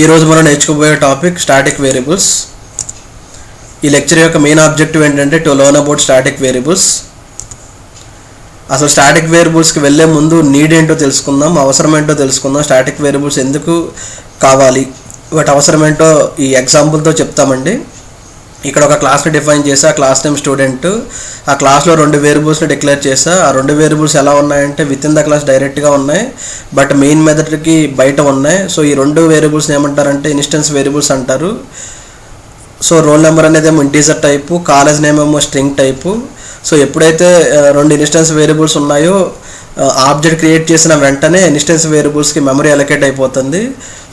ఈ రోజు మనం నేర్చుకోబోయే టాపిక్ స్టాటిక్ వేరియబుల్స్. ఈ లెక్చర్ యొక్క మెయిన్ ఆబ్జెక్టివ్ ఏంటంటే to learn about static variables. అసలు స్టాటిక్ వేరియబుల్స్కి వెళ్ళే ముందు నీడ్ ఏంటో తెలుసుకుందాం, అవసరం ఏంటో తెలుసుకుందాం. స్టాటిక్ వేరియబుల్స్ ఎందుకు కావాలి, వాటి అవసరం ఏంటో ఈ ఎగ్జాంపుల్తో చెప్తామండి. ఇక్కడ ఒక క్లాస్ని డిఫైన్ చేసి ఆ క్లాస్ నేమ్ స్టూడెంట్, ఆ క్లాస్లో 2 వేరియబుల్స్ని డిక్లేర్ చేసా. ఆ 2 వేరియబుల్స్ ఎలా ఉన్నాయంటే విత్ ఇన్ ద క్లాస్ డైరెక్ట్గా ఉన్నాయి, బట్ మెయిన్ మెథడ్కి బయట ఉన్నాయి. సో ఈ 2 వేరియబుల్స్ ఏమంటారంటే ఇన్స్టెన్స్ వేరియబుల్స్ అంటారు. సో రోల్ నెంబర్ అనేది ఏమో ఇంటీజర్ టైపు, కాలేజ్ నేమ్ ఏమో స్ట్రింగ్ టైపు. సో ఎప్పుడైతే 2 ఇన్స్టెన్స్ వేరియబుల్స్ ఉన్నాయో ఆబ్జెక్ట్ క్రియేట్ చేసిన వెంటనే ఇన్స్టెన్స్ వేరియబుల్స్కి మెమరీ అలొకేట్ అయిపోతుంది.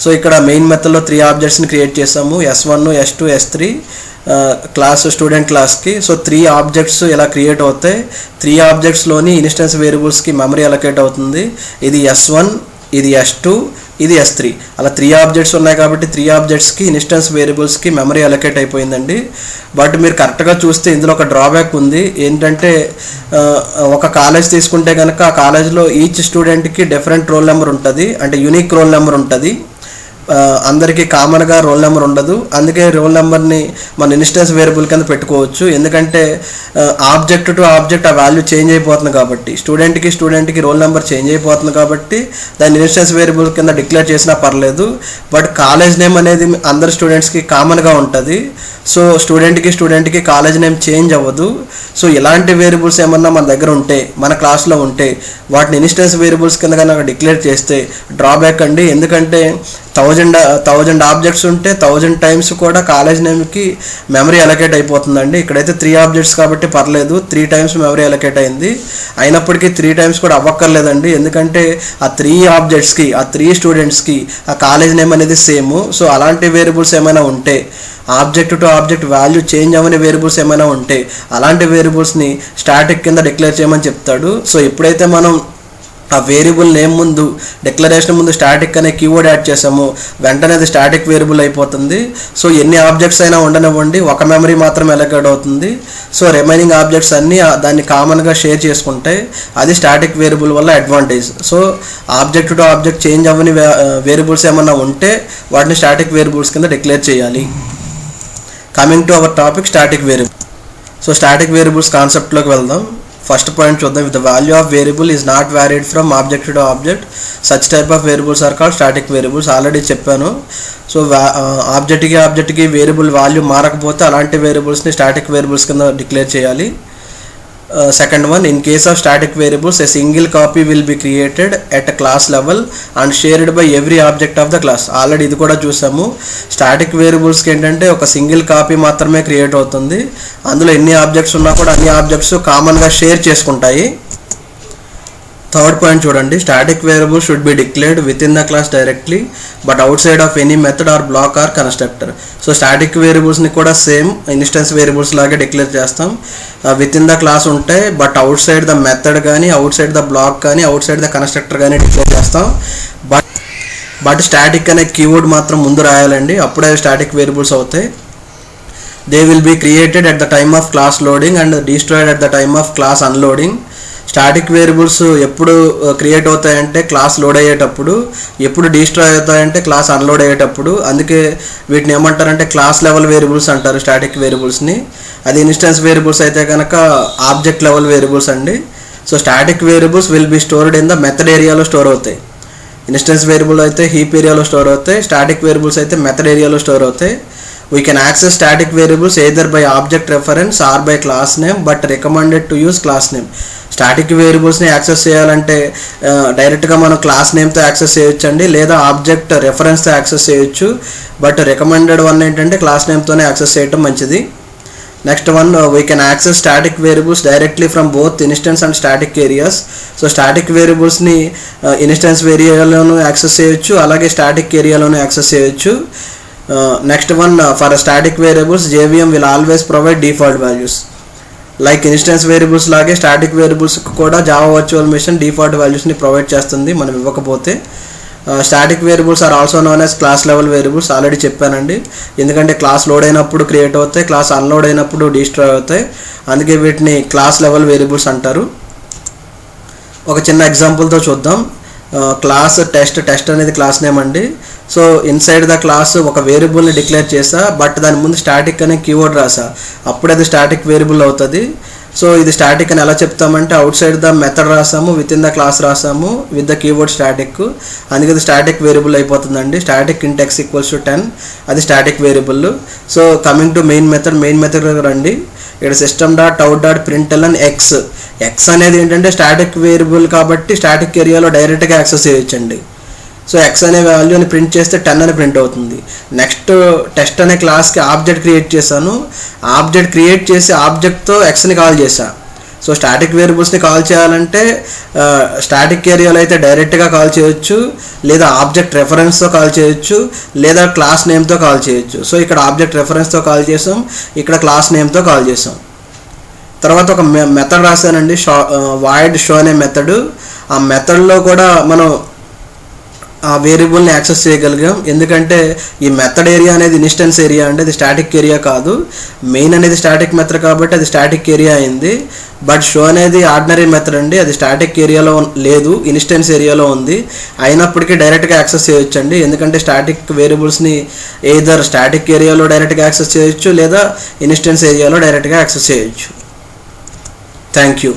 సో ఇక్కడ మెయిన్ మెథడ్లో 3 ఆబ్జెక్ట్స్ని క్రియేట్ చేసాము, S1, S2, S3 class student క్లాస్కి. సో 3 ఆబ్జెక్ట్స్ ఇలా క్రియేట్ అవుతాయి. 3 ఆబ్జెక్ట్స్లోని ఇన్స్టెన్స్ వేరియబుల్స్కి మెమరీ అలొకేట్ అవుతుంది. ఇది S1, ఇది S2, ఇది S3. అలా 3 ఆబ్జెక్ట్స్ ఉన్నాయి కాబట్టి 3 ఆబ్జెక్ట్స్కి ఇన్స్టెన్స్ వేరియబుల్స్కి మెమరీ అలొకేట్ అయిపోయిందండి. బట్ మీరు కరెక్ట్గా చూస్తే ఇందులో ఒక డ్రాబ్యాక్ ఉంది. ఏంటంటే ఒక కాలేజ్ తీసుకుంటే కనుక ఆ కాలేజ్లో ఈచ్ స్టూడెంట్కి డిఫరెంట్ రోల్ నెంబర్ ఉంటుంది, అంటే యూనిక్ రోల్ నెంబర్ ఉంటుంది. అందరికీ కామన్గా రోల్ నెంబర్ ఉండదు. అందుకే రోల్ నెంబర్ని మన ఇన్స్టెన్స్ వేరియబుల్ కింద పెట్టుకోవచ్చు. ఎందుకంటే ఆబ్జెక్ట్ టు ఆబ్జెక్ట్ ఆ వాల్యూ చేంజ్ అయిపోతుంది కాబట్టి, స్టూడెంట్కి రోల్ నెంబర్ చేంజ్ అయిపోతుంది కాబట్టి దాన్ని ఇన్స్టెన్స్ వేరియబుల్ కింద డిక్లేర్ చేసినా పర్లేదు. బట్ కాలేజ్ నేమ్ అనేది అందరు స్టూడెంట్స్కి కామన్గా ఉంటుంది. సో స్టూడెంట్కి కాలేజ్ నేమ్ చేంజ్ అవ్వదు. సో ఇలాంటి వేరియబుల్స్ ఏమన్నా మన దగ్గర ఉంటే, మన క్లాస్లో ఉంటే వాటిని ఇన్స్టెన్స్ వేరియబుల్స్ కింద కనుక డిక్లేర్ చేస్తే డ్రాబ్యాక్ అండి. ఎందుకంటే 1000 ఆబ్జెక్ట్స్ ఉంటే 1000 టైమ్స్ కూడా కాలేజ్ నేమ్కి మెమరీ అలొకేట్ అయిపోతుందండి. ఇక్కడైతే 3 ఆబ్జెక్ట్స్ కాబట్టి పర్లేదు, 3 టైమ్స్ మెమరీ అలొకేట్ అయింది. అయినప్పటికీ 3 టైమ్స్ కూడా అవ్వక్కర్లేదండి, ఎందుకంటే ఆ 3 ఆబ్జెక్ట్స్కి, ఆ 3 స్టూడెంట్స్కి ఆ కాలేజ్ నేమ్ అనేది సేమ్. సో అలాంటి వేరియబుల్స్ ఏమైనా ఉంటే, object to object value change అవ్వని వేరియబుల్స్ ఏమైనా ఉంటే అలాంటి వేరియబుల్స్ని స్టాటిక్ కింద డిక్లేర్ చేయమని చెప్తాడు. సో ఎప్పుడైతే మనం ఆ వేరియబుల్ నేమ్ ముందు, డిక్లరేషన్ ముందు స్టాటిక్ అనే కీవర్డ్ యాడ్ చేసాము, వెంటనే అది స్టాటిక్ వేరియబుల్ అయిపోతుంది. సో ఎన్ని ఆబ్జెక్ట్స్ అయినా ఉండనివ్వండి, ఒక మెమరీ మాత్రం అలొకేట్ అవుతుంది. సో రిమైనింగ్ ఆబ్జెక్ట్స్ అన్నీ దాన్ని కామన్గా షేర్ చేసుకుంటాయి. అది స్టాటిక్ వేరియబుల్ వల్ల advantage. So object to object change అవ్వని వేరియబుల్స్ ఏమన్నా ఉంటే వాటిని స్టాటిక్ వేరియబుల్స్ కింద డిక్లేర్ చేయాలి. Coming to our topic static variable. So static variables కాన్సెప్ట్లోకి వెళ్దాం. ఫస్ట్ పాయింట్ చూద్దాం. If the value of variable is not varied from object to object such type of variables are called static variables. Already చెప్పాను. So ఆబ్జెక్ట్కి variable value మారకపోతే అలాంటి వేరియబుల్స్ని static variables కింద declare చేయాలి. Second one, in case of static variables, a single copy will be created at a class level and shared by every object of the class. Already ఇది కూడా చూసాము. Static వేరియబుల్స్కి ఏంటంటే ఒక సింగిల్ కాపీ మాత్రమే create అవుతుంది. అందులో ఎన్ని ఆబ్జెక్ట్స్ ఉన్నా కూడా అన్ని ఆబ్జెక్ట్స్ కామన్గా షేర్ చేసుకుంటాయి. థర్డ్ పాయింట్ చూడండి. Static variable should be declared within the class directly but outside of any method or block or constructor. So static వేరియబుల్స్ని కూడా సేమ్ ఇన్స్టెన్స్ వేరియబుల్స్ లాగే డిక్లేర్ చేస్తాం. విత్ ఇన్ ద క్లాస్ ఉంటాయి, but outside the method కానీ, outside the block కానీ, outside the constructor కానీ declare చేస్తాం. But static అనే కీవర్డ్ మాత్రం ముందు రాయాలండి, అప్పుడే స్టాటిక్ వేరియబుల్స్ అవుతాయి. They will be created at the time of class loading and destroyed at the time of class unloading. Static variables ఎప్పుడు క్రియేట్ అవుతాయంటే క్లాస్ లోడ్ అయ్యేటప్పుడు, ఎప్పుడు డిస్ట్రాయ్ అవుతాయంటే క్లాస్ అన్లోడ్ అయ్యేటప్పుడు. అందుకే వీటిని ఏమంటారంటే క్లాస్ లెవెల్ వేరియబుల్స్ అంటారు స్టాటిక్ వేరియబుల్స్ని. అది ఇన్స్టెన్స్ వేరియబుల్స్ అయితే కనుక ఆబ్జెక్ట్ లెవెల్ వేరియబుల్స్ అండి. So static variables will be stored in the method ఏరియాలో స్టోర్ అవుతాయి. ఇన్స్టెన్స్ వేరియబుల్ అయితే హీప్ ఏరియాలో స్టోర్ అవుతాయి, స్టాటిక్ వేరియబుల్స్ అయితే మెథడ్ ఏరియాలో స్టోర్ అవుతాయి. We can access static variables either by object reference or by class name, but recommended to use class name. Static వేరియబుల్స్ని access చేయాలంటే డైరెక్ట్గా మనం క్లాస్ నేమ్తో యాక్సెస్ చేయొచ్చు అండి, లేదా ఆబ్జెక్ట్ రెఫరెన్స్తో యాక్సెస్ చేయొచ్చు. బట్ రికమెండెడ్ వన్ ఏంటంటే క్లాస్ నేమ్తోనే యాక్సెస్ చేయడం మంచిది. Next one, we can access static variables directly from both instance and static areas. So static వేరియబుల్స్ని ఇన్స్టెన్స్ ఏరియాలోనూ యాక్సెస్ చేయొచ్చు, అలాగే స్టాటిక్ ఏరియాలోనూ యాక్సెస్ చేయొచ్చు. Next one, for static variables JVM will always provide default values. Like instance variables లాగే static variables కూడా Java virtual machine default వాల్యూస్ని provide చేస్తుంది మనం ఇవ్వకపోతే. Static variables are also known as class level variables. Already చెప్పానండి, ఎందుకంటే class load అయినప్పుడు create అవుతాయి, క్లాస్ అన్లోడ్ అయినప్పుడు డిస్ట్రాయ్ అవుతాయి. అందుకే వీటిని క్లాస్ లెవెల్ వేరియబుల్స్ అంటారు. ఒక చిన్న ఎగ్జాంపుల్తో చూద్దాం. క్లాస్ టెస్ట్ అనేది క్లాస్ నేమ్ అండి. సో ఇన్సైడ్ ద క్లాస్ ఒక వేరియబుల్ని డిక్లేర్ చేసా, బట్ దాని ముందు స్టాటిక్ అనే కీవర్డ్ రాసా, అప్పుడు అది స్టాటిక్ వేరియబుల్ అవుతుంది. సో ఇది స్టాటిక్ అని ఎలా చెప్తామంటే అవుట్ సైడ్ ద మెథడ్ రాసాము, విత్ ఇన్ ద క్లాస్ రాసాము విత్ ద కీవర్డ్ స్టాటిక్, అందుకే అది స్టాటిక్ వేరియబుల్ అయిపోతుందండి. Static int x equals to 10 అది static variable. So coming to main method రండి. ఇక్కడ system.out.println x అనేది ఏంటంటే స్టాటిక్ వేరియబుల్ కాబట్టి స్టాటిక్ ఏరియాలో డైరెక్ట్గా యాక్సెస్ చేయొచ్చండి. సో x అనే వాల్యూని ప్రింట్ చేస్తే 10 అని ప్రింట్ అవుతుంది. నెక్స్ట్ టెస్ట్ అనే క్లాస్కి ఆబ్జెక్ట్ క్రియేట్ చేశాను, ఆబ్జెక్ట్ క్రియేట్ చేసి ఆబ్జెక్ట్తో xని కాల్ చేశా. సో స్టాటిక్ వేరియబుల్స్ని కాల్ చేయాలంటే స్టాటిక్ ఏరియాలో అయితే డైరెక్ట్గా కాల్ చేయొచ్చు, లేదా ఆబ్జెక్ట్ రెఫరెన్స్తో కాల్ చేయొచ్చు, లేదా క్లాస్ నేమ్తో కాల్ చేయొచ్చు. సో ఇక్కడ ఆబ్జెక్ట్ రెఫరెన్స్తో కాల్ చేసాం, ఇక్కడ క్లాస్ నేమ్తో కాల్ చేసాం. తర్వాత ఒక మెథడ్ రాశానండి, వాయిడ్ షో అనే మెథడ్. ఆ మెథడ్లో కూడా మనం ఆ వేరియబుల్ని యాక్సెస్ చేయగలిగాం, ఎందుకంటే ఈ మెథడ్ ఏరియా అనేది ఇన్స్టెన్స్ ఏరియా అండి, అది స్టాటిక్ ఏరియా కాదు. మెయిన్ అనేది స్టాటిక్ మెథడ్ కాబట్టి అది స్టాటిక్ ఏరియా అయింది. బట్ షో అనేది ఆర్డినరీ మెథడ్ అండి, అది స్టాటిక్ ఏరియాలో లేదు, ఇన్స్టెన్స్ ఏరియాలో ఉంది. అయినప్పటికీ డైరెక్ట్గా యాక్సెస్ చేయొచ్చండి, ఎందుకంటే స్టాటిక్ వేరియబుల్స్ని ఎయిదర్ స్టాటిక్ ఏరియాలో డైరెక్ట్గా యాక్సెస్ చేయొచ్చు, లేదా ఇన్స్టెన్స్ ఏరియాలో డైరెక్ట్గా యాక్సెస్ చేయొచ్చు. Thank you.